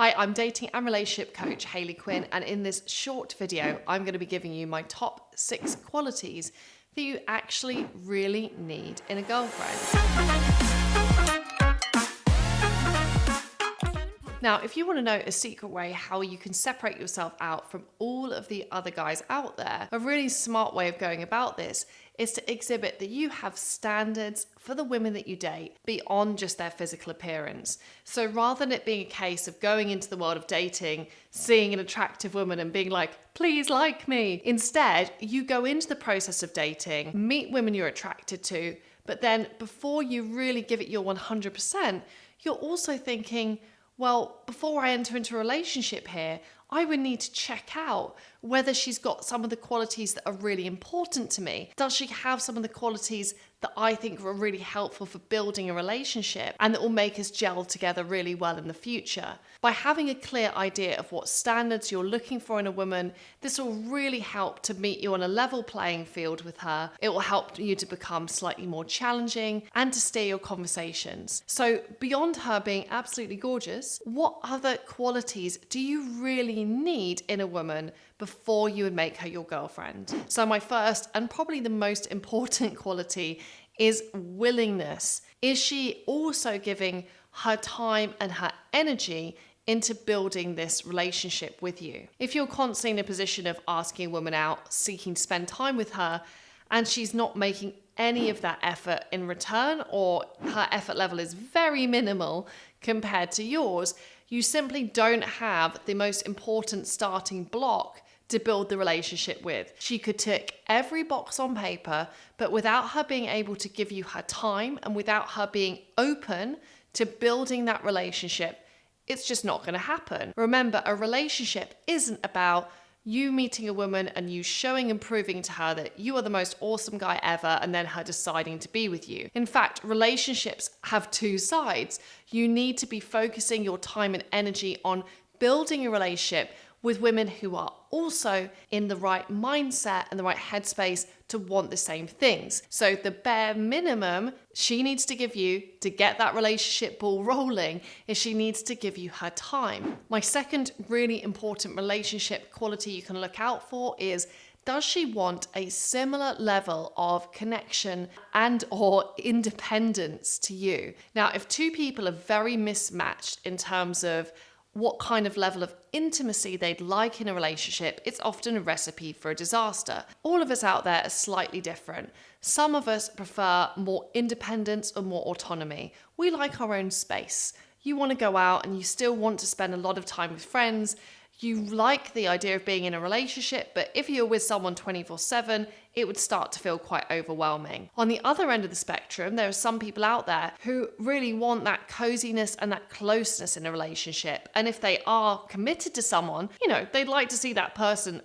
Hi, I'm dating and relationship coach Hayley Quinn, and in this short video, I'm going to be giving you my top 6 qualities that you actually really need in a girlfriend. Now, if you want to know a secret way how you can separate yourself out from all of the other guys out there, a really smart way of going about this is to exhibit that you have standards for the women that you date beyond just their physical appearance. So rather than it being a case of going into the world of dating, seeing an attractive woman and being like, please like me, instead, you go into the process of dating, meet women you're attracted to, but then before you really give it your 100%, you're also thinking, well, before I enter into a relationship here, I would need to check out whether she's got some of the qualities that are really important to me. Does she have some of the qualities that I think are really helpful for building a relationship and that will make us gel together really well in the future? By having a clear idea of what standards you're looking for in a woman, this will really help to meet you on a level playing field with her. It will help you to become slightly more challenging and to steer your conversations. So beyond her being absolutely gorgeous, what other qualities do you really need in a woman before you would make her your girlfriend? So my first and probably the most important quality is willingness. Is she also giving her time and her energy into building this relationship with you? If you're constantly in a position of asking a woman out, seeking to spend time with her, and she's not making any of that effort in return, or her effort level is very minimal compared to yours, you simply don't have the most important starting block to build the relationship with. She could tick every box on paper, but without her being able to give you her time and without her being open to building that relationship, it's just not going to happen. Remember, a relationship isn't about you meeting a woman and you showing and proving to her that you are the most awesome guy ever and then her deciding to be with you. In fact, relationships have two sides. You need to be focusing your time and energy on building a relationship with women who are also in the right mindset and the right headspace to want the same things. So the bare minimum she needs to give you to get that relationship ball rolling is she needs to give you her time. My second really important relationship quality you can look out for is, does she want a similar level of connection and or independence to you? Now, if two people are very mismatched in terms of what kind of level of intimacy they'd like in a relationship, it's often a recipe for a disaster. All of us out there are slightly different. Some of us prefer more independence or more autonomy. We like our own space. You want to go out and you still want to spend a lot of time with friends. You like the idea of being in a relationship, but if you're with someone 24/7, it would start to feel quite overwhelming. On the other end of the spectrum, there are some people out there who really want that coziness and that closeness in a relationship. And if they are committed to someone, they'd like to see that person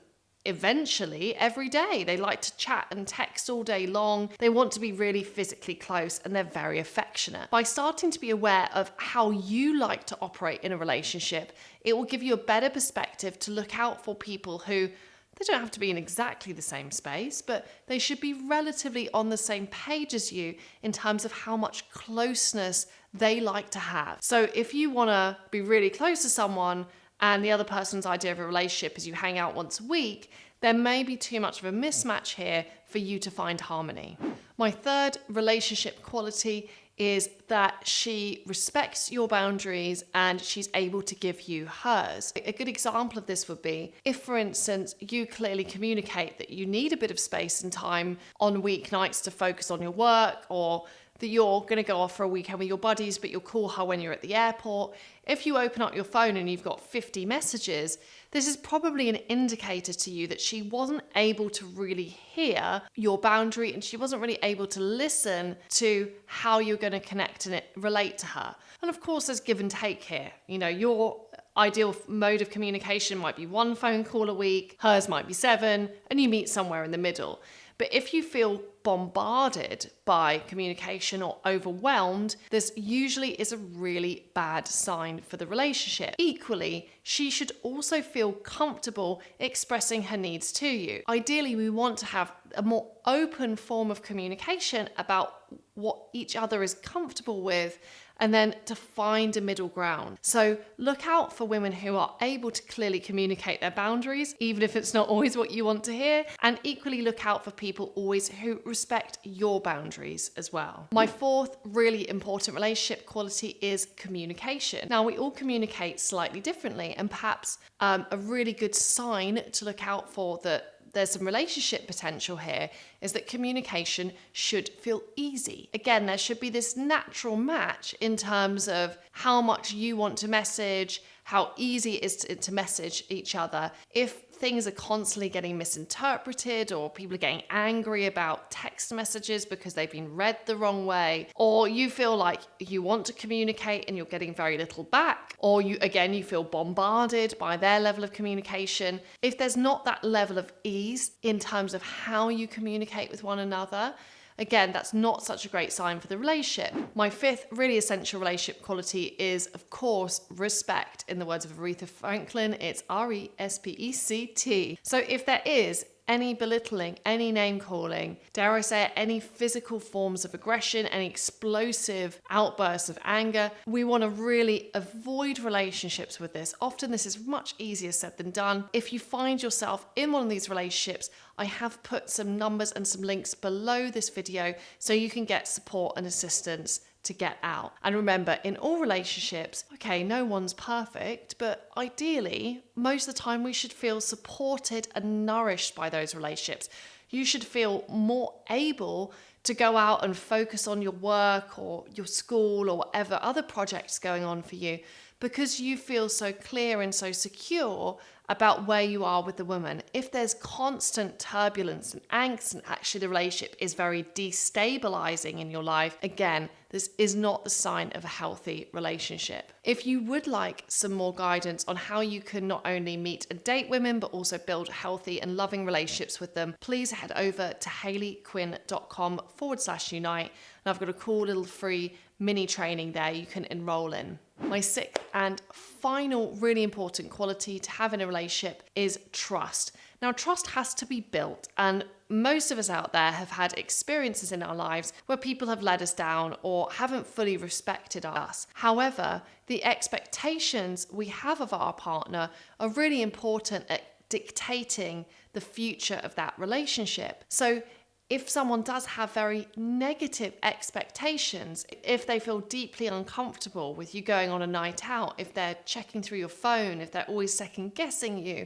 eventually every day. They like to chat and text all day long. They want to be really physically close and they're very affectionate. By starting to be aware of how you like to operate in a relationship, it will give you a better perspective to look out for people who, they don't have to be in exactly the same space, but they should be relatively on the same page as you in terms of how much closeness they like to have. So if you want to be really close to someone and the other person's idea of a relationship is you hang out once a week, there may be too much of a mismatch here for you to find harmony. My third relationship quality is that she respects your boundaries and she's able to give you hers. A good example of this would be if, for instance, you clearly communicate that you need a bit of space and time on weeknights to focus on your work, or that you're going to go off for a weekend with your buddies, but you'll call her when you're at the airport. If you open up your phone and you've got 50 messages, this is probably an indicator to you that she wasn't able to really hear your boundary and she wasn't really able to listen to how you're going to connect and relate to her. And of course, there's give and take here. Your ideal mode of communication might be 1 phone call a week, hers might be 7, and you meet somewhere in the middle. But if you feel bombarded by communication or overwhelmed, this usually is a really bad sign for the relationship. Equally, she should also feel comfortable expressing her needs to you. Ideally, we want to have a more open form of communication about what each other is comfortable with, and then to find a middle ground. So look out for women who are able to clearly communicate their boundaries, even if it's not always what you want to hear, and equally look out for people always who respect your boundaries as well. My fourth really important relationship quality is communication. Now, we all communicate slightly differently, and perhaps a really good sign to look out for that there's some relationship potential here is that communication should feel easy. Again, there should be this natural match in terms of how much you want to message, how easy it is to message each other. If things are constantly getting misinterpreted, or people are getting angry about text messages because they've been read the wrong way, or you feel like you want to communicate and you're getting very little back, or you feel bombarded by their level of communication. If there's not that level of ease in terms of how you communicate with one another, again, that's not such a great sign for the relationship. My fifth really essential relationship quality is, of course, respect. In the words of Aretha Franklin, it's RESPECT. So if there is any belittling, any name calling, dare I say it, any physical forms of aggression, any explosive outbursts of anger, we want to really avoid relationships with this. Often this is much easier said than done. If you find yourself in one of these relationships, I have put some numbers and some links below this video so you can get support and assistance to get out. And remember, in all relationships, okay, no one's perfect, but ideally, most of the time we should feel supported and nourished by those relationships. You should feel more able to go out and focus on your work or your school or whatever other projects going on for you, because you feel so clear and so secure about where you are with the woman. If there's constant turbulence and angst, and actually the relationship is very destabilizing in your life, again, this is not the sign of a healthy relationship. If you would like some more guidance on how you can not only meet and date women, but also build healthy and loving relationships with them, please head over to hayleyquinn.com/unite. And I've got a cool little free mini training there you can enroll in. My sixth and final really important quality to have in a relationship is trust. Now, trust has to be built, and most of us out there have had experiences in our lives where people have let us down or haven't fully respected us. However, the expectations we have of our partner are really important at dictating the future of that relationship. So if someone does have very negative expectations, if they feel deeply uncomfortable with you going on a night out, if they're checking through your phone, if they're always second guessing you,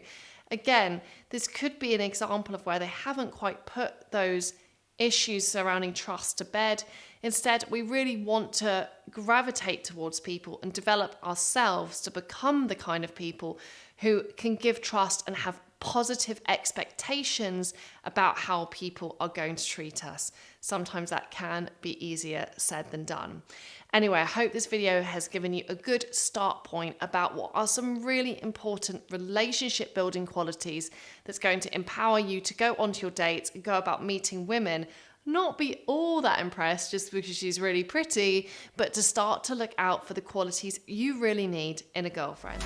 again, this could be an example of where they haven't quite put those issues surrounding trust to bed. Instead, we really want to gravitate towards people and develop ourselves to become the kind of people who can give trust and have positive expectations about how people are going to treat us. Sometimes that can be easier said than done. Anyway, I hope this video has given you a good start point about what are some really important relationship building qualities that's going to empower you to go onto your dates and go about meeting women, not be all that impressed just because she's really pretty, but to start to look out for the qualities you really need in a girlfriend.